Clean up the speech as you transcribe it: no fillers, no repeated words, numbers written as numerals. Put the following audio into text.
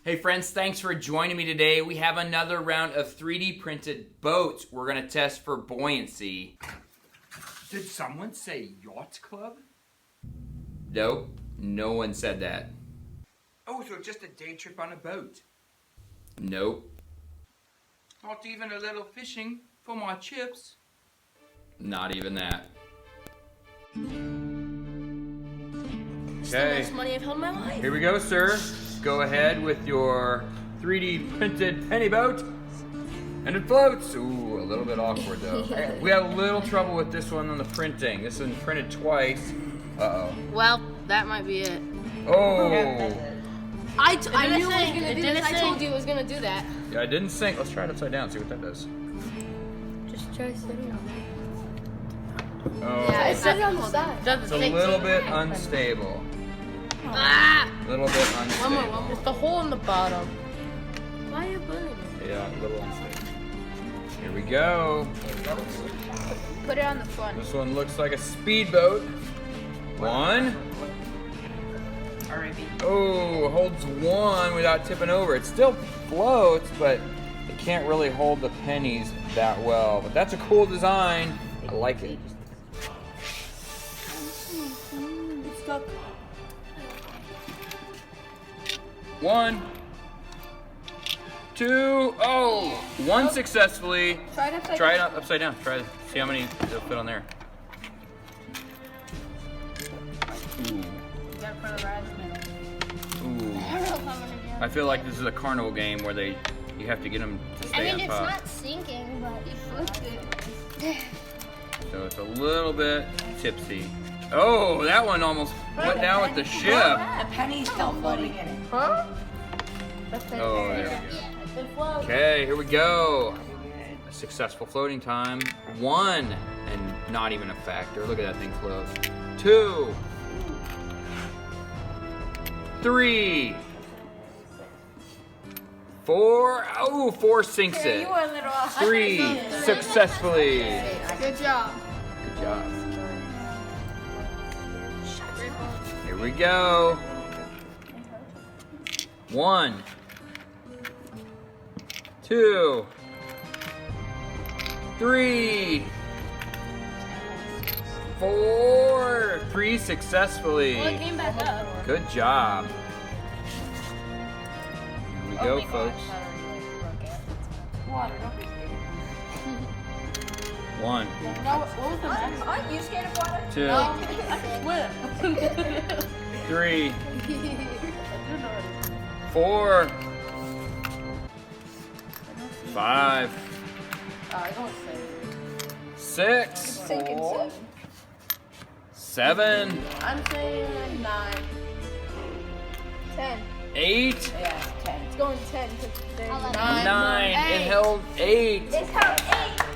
Hey friends, thanks for joining me today. We have another round of 3D printed boats we're gonna test for buoyancy. Did someone say Yacht Club? Nope, no one said that. Oh, so just a day trip on a boat? Nope. Not even a little fishing for my chips? Not even that. It's the most money I've held in my life. Here we go, sir. Go ahead with your 3D printed penny boat. And it floats. Ooh, a little bit awkward though. We had a little trouble with this one on the printing. This one printed twice. Uh-oh. Well, that might be it. Oh. I knew it was gonna do this. I told you it was gonna do that. Yeah, I didn't sink. Let's try it upside down, see what that does. Just try sitting on it. Oh. Yeah, it's on the side. It's a little bit unstable. Ah! A little bit unstable. One more. It's the hole in the bottom. Why are you burning it? Yeah, a little unstable. Here we go. Put it on the front. This one looks like a speedboat. One. Oh, holds one without tipping over. It still floats, but it can't really hold the pennies that well. But that's a cool design. I like it. It's stuck. One. Two. Oh, one successfully. Try it upside down. Try it upside down. Try it. See how many they'll fit on there. Ooh. You gotta put it right in the middle. Ooh. I don't know if I'm gonna get it. I feel like this is a carnival game where you have to get them to stay on it's top. not sinking, but you flipped it. So it's a little bit tipsy. Oh, that one almost went down with the ship. The penny's still floating in it. Huh? Oh, there we go. It floats. Okay, here we go. A successful floating time. One, and not even a factor. Look at that thing float. Two. Three. Four. Oh, four sinks it. You were a little off. Three, successfully. Good job. Good job. Here we go. One. Two. Three. Four. Three successfully. Well, it came back up. Good job. Here we go, folks. Water, don't be scared. One. No, what was the next? Aren't you scared of water? Two. I swim. Three. Four. Five. I don't Six. say. Seven. I'm saying 9. 10. 8. Yeah, 10. It's going 10 because there's 9. 9. It held 8. It's how 8.